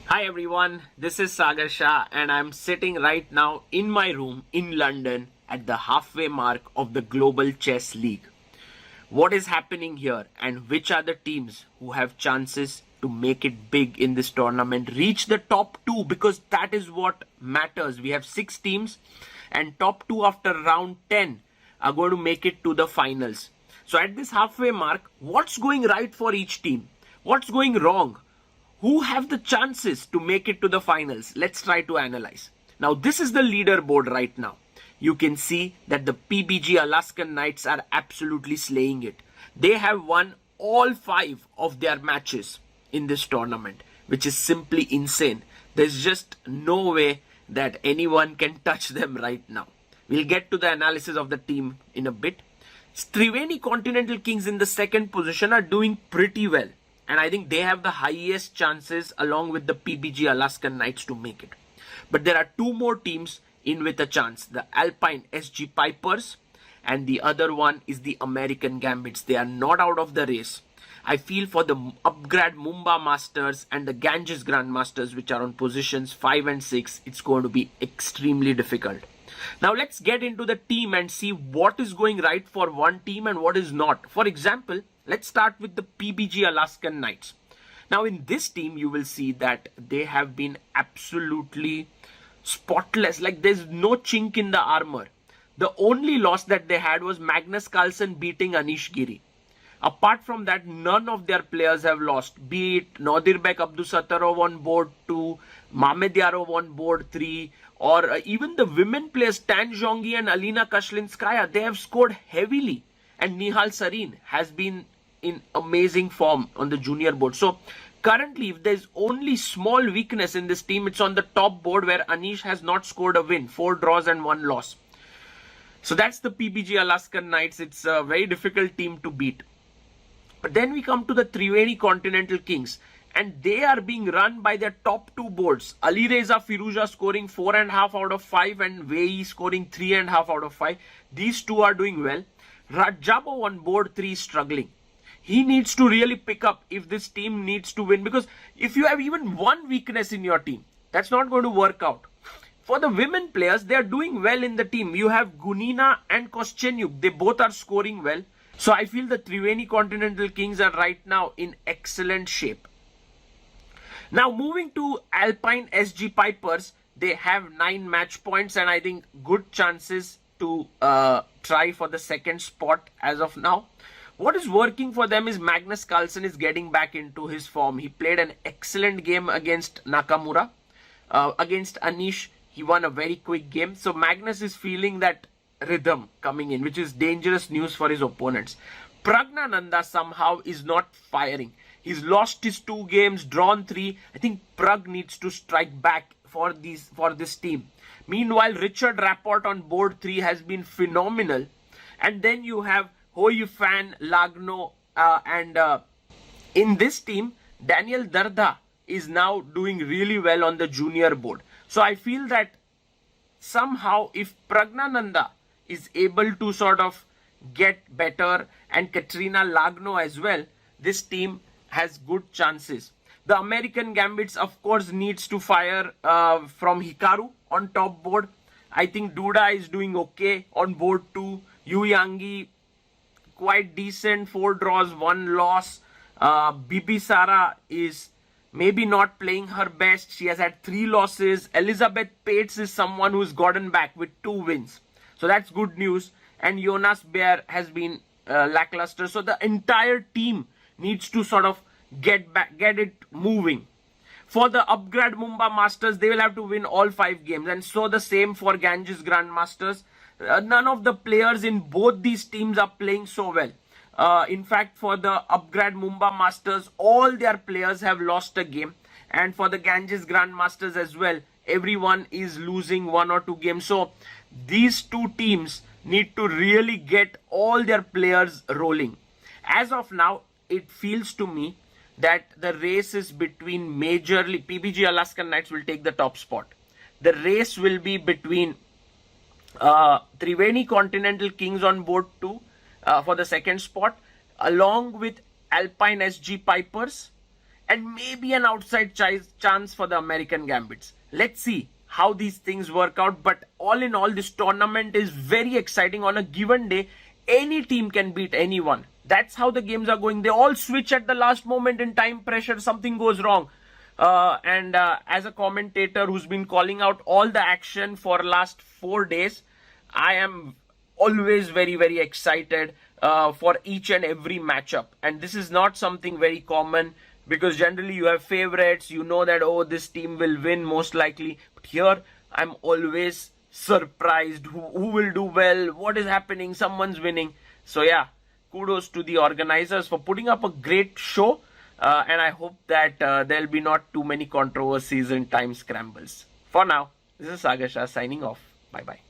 Hi everyone, this is Sagar Shah and I'm sitting right now in my room in London at the halfway mark of the Global Chess League. What is happening here and which are the teams who have chances to make it big in this tournament, reach the top two, because that is what matters. We have 6 teams and top 2 after round 10 are going to make it to the finals. So at this halfway mark, what's going right for each team? What's going wrong? Who have the chances to make it to the finals? Let's try to analyze. Now, this is the leaderboard right now. You can see that the PBG Alaskan Knights are absolutely slaying it. They have won all 5 of their matches in this tournament, which is simply insane. There's just no way that anyone can touch them right now. We'll get to the analysis of the team in a bit. Triveni Continental Kings in the second position are doing pretty well. And I think they have the highest chances along with the PBG Alaskan Knights to make it. But there are 2 more teams in with a chance. The Alpine SG Pipers and the other one is the American Gambits. They are not out of the race. I feel for the upgrade Mumbai Masters and the Ganges Grandmasters, which are on positions 5 and 6, it's going to be extremely difficult. Now let's get into the team and see what is going right for one team and what is not. For example, let's start with the PBG Alaskan Knights. Now in this team, you will see that they have been absolutely spotless. Like there's no chink in the armor. The only loss that they had was Magnus Carlsen beating Anish Giri. Apart from that, none of their players have lost. Be it Nadirbek Abdusattarov on board 2, Mamedyarov on board 3, or even the women players Tan Zhongi and Alina Kashlinskaya, they have scored heavily. And Nihal Sarin has been in amazing form on the junior board. So currently, if there's only small weakness in this team, it's on the top board where Anish has not scored a win, 4 draws and 1 loss. So that's the PBG Alaskan Knights. It's a very difficult team to beat. But then we come to the Triveni Continental Kings, and they are being run by their top 2 boards. Ali Reza Firuza scoring 4.5 out of 5 and Wei scoring 3.5 out of 5. These 2 are doing well. Rajabo on board 3 is struggling. He needs to really pick up if this team needs to win, because if you have even one weakness in your team, that's not going to work out. For the women players, they are doing well in the team. You have Gunina and Koschenyuk. They both are scoring well. So I feel the Triveni Continental Kings are right now in excellent shape. Now moving to Alpine SG Pipers, they have 9 match points and I think good chances to try for the second spot as of now. What is working for them is Magnus Carlsen is getting back into his form. He played an excellent game against Nakamura. Against Anish, he won a very quick game. So Magnus is feeling that rhythm coming in, which is dangerous news for his opponents. Pragnananda somehow is not firing. He's lost his 2 games, drawn 3. I think Prag needs to strike back for this team. Meanwhile, Richard Rapport on board 3 has been phenomenal. And then you have Hoyufan, Lagno, and in this team, Daniel Darda is now doing really well on the junior board. So I feel that somehow if Pragnananda is able to sort of get better and Katrina Lagno as well, this team has good chances. The American Gambits, of course, needs to fire from Hikaru on top board. I think Duda is doing okay on board 2. Yu Yangi, quite decent, 4 draws, 1 loss. Bibisara is maybe not playing her best. She has had 3 losses. Elizabeth Pates is someone who's gotten back with 2 wins. So that's good news. And Jonas Bear has been lackluster. So the entire team needs to sort of get it moving. For the upgrade Mumbai Masters, they will have to win all 5 games. And so the same for Ganges Grandmasters. None of the players in both these teams are playing so well. In fact, for the upgrade Mumbai Masters, all their players have lost a game. And for the Ganges Grandmasters as well, everyone is losing 1 or 2 games. So these 2 teams need to really get all their players rolling. As of now, it feels to me that the race is between majorly PBG Alaskan Knights will take the top spot. The race will be between Triveni Continental Kings on board 2 for the second spot, along with Alpine SG Pipers and maybe an outside chance for the American Gambits. Let's see how these things work out. But all in all, this tournament is very exciting. On a given day, any team can beat anyone. That's how the games are going. They all switch at the last moment in time pressure. Something goes wrong. And as a commentator who's been calling out all the action for last 4 days, I am always very, very excited for each and every matchup. And this is not something very common, because generally you have favorites. You know that, oh, this team will win most likely. But here, I'm always surprised. Who will do well? What is happening? Someone's winning. So yeah, kudos to the organizers for putting up a great show. And I hope that there'll be not too many controversies and time scrambles. For now, this is Sagar Shah signing off. Bye-bye.